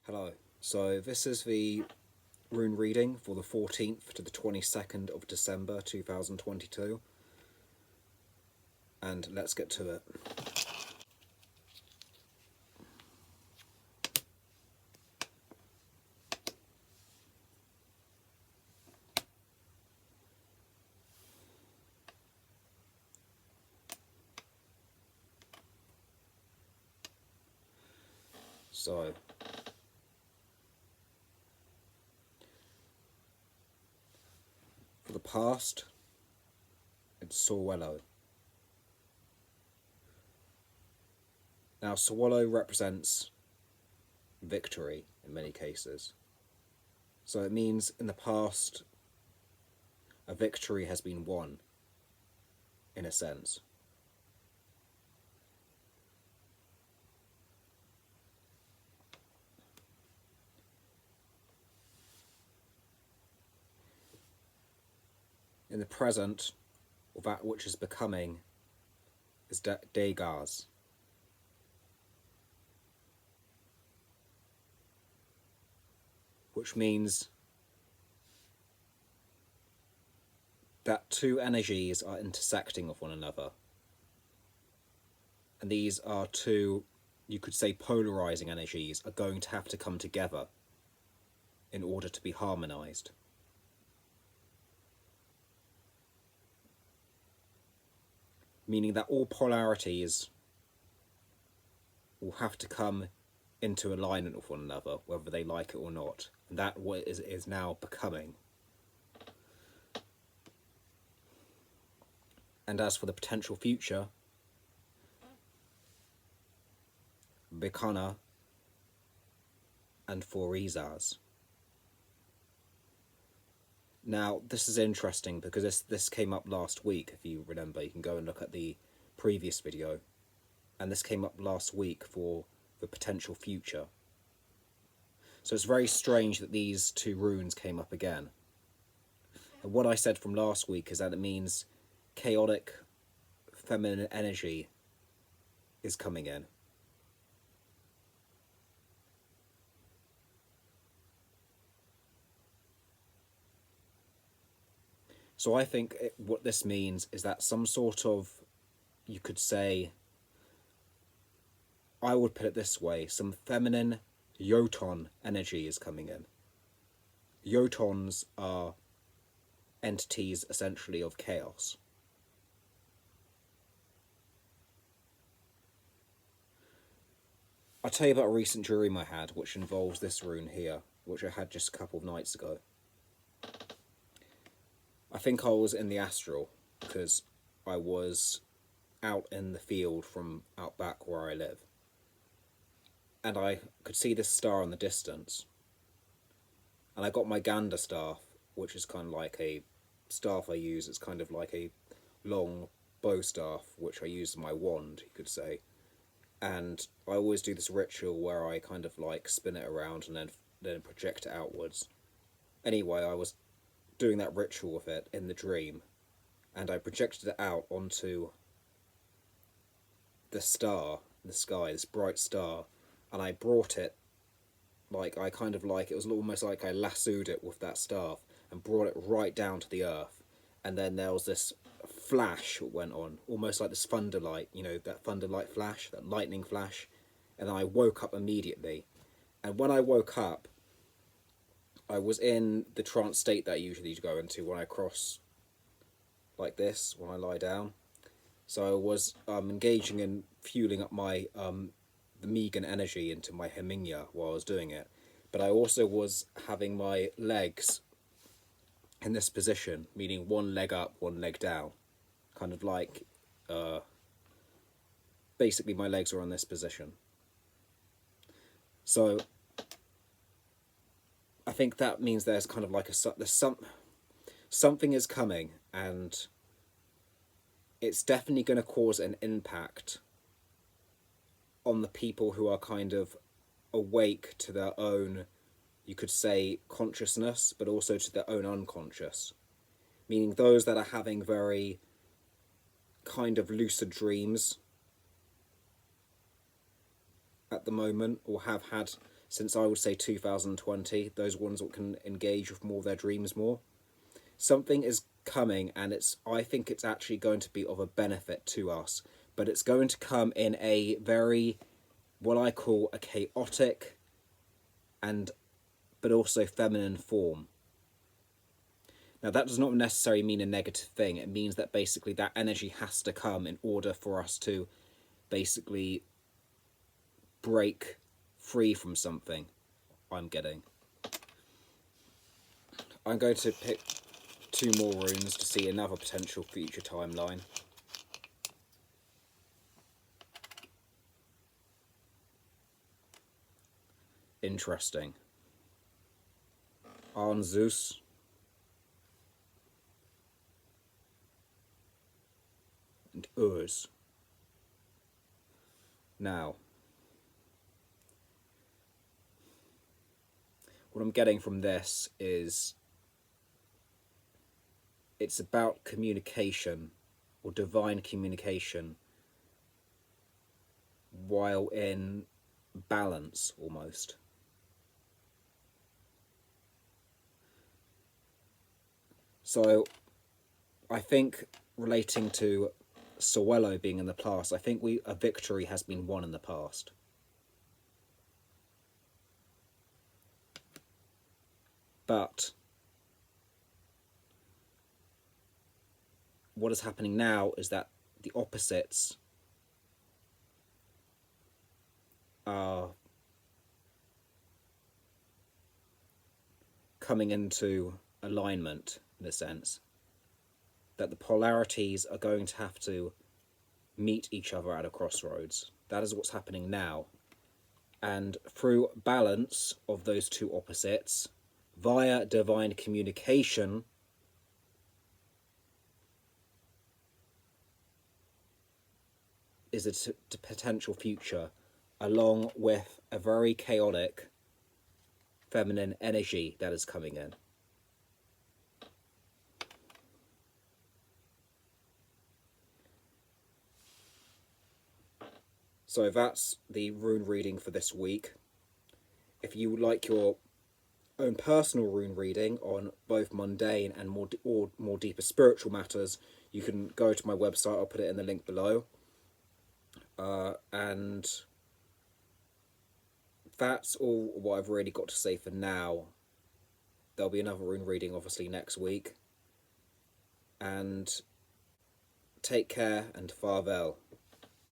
Hello, so this is the rune reading for the 14th to the 22nd of December 2022, and let's get to it. So, for the past, it's Swallow. Now, Swallow represents victory in many cases. So it means in the past, a victory has been won, in a sense. In the present, or that which is becoming, is Degas. Which means that two energies are intersecting with one another. And these are two, you could say, polarizing energies are going to have to come together in order to be harmonized. Meaning that all polarities will have to come into alignment with one another, whether they like it or not. And that is now becoming. And as for the potential future, Bikana and Forizaz. Now, this is interesting because this came up last week, if you remember. You can go and look at the previous video. And this came up last week for the potential future. So it's very strange that these two runes came up again. And what I said from last week is that it means chaotic feminine energy is coming in. So I think what this means is that some sort of, you could say, I would put it this way, some feminine Jotun energy is coming in. Jotuns are entities essentially of chaos. I'll tell you about a recent dream I had, which involves this rune here, which I had just a couple of nights ago. I think I was in the astral, because I was out in the field from out back where I live. And I could see this star in the distance. And I got my Gander staff, which is kind of like a staff I use. It's kind of like a long bow staff, which I use as my wand, you could say. And I always do this ritual where I kind of like spin it around and then project it outwards. Anyway, I was doing that ritual with it in the dream, and I projected it out onto the star in the sky, this bright star, and I brought it, like, I kind of like, it was almost like I lassoed it with that staff and brought it right down to the earth. And then there was this flash that went on, almost like this thunder light, you know, that thunder light flash, that lightning flash. And I woke up immediately. And when I woke up, I was in the trance state that I usually go into when I cross like this, when I lie down. So I was engaging in fueling up my the Megan energy into my Heminya while I was doing it. But I also was having my legs in this position, meaning one leg up, one leg down. Kind of like, basically my legs were on this position. So I think that means there's kind of like something is coming, and it's definitely going to cause an impact on the people who are kind of awake to their own, you could say, consciousness, but also to their own unconscious. Meaning those that are having very kind of lucid dreams at the moment, or have had since I would say 2020, those ones that can engage with more of their dreams more. Something is coming, and I think it's actually going to be of a benefit to us, but it's going to come in a very, what I call a chaotic but also feminine form. Now, that does not necessarily mean a negative thing. It means that basically that energy has to come in order for us to basically break free from something. I'm going to pick 2 more runes to see another potential future timeline. Interesting. Arn Zeus. And Urs. Now, what I'm getting from this is it's about communication, or divine communication, while in balance, almost. So, I think, relating to Sawello being in the past, I think a victory has been won in the past. But what is happening now is that the opposites are coming into alignment, in a sense. That the polarities are going to have to meet each other at a crossroads. That is what's happening now. And through balance of those 2 opposites, via divine communication, is a potential future, along with a very chaotic feminine energy that is coming in. So that's the rune reading for this week. If you would like your own personal rune reading on both mundane and more deeper spiritual matters, you can go to my website. I'll put it in the link below. And that's all what I've really got to say for now. There'll be another rune reading obviously next week. And take care and farewell.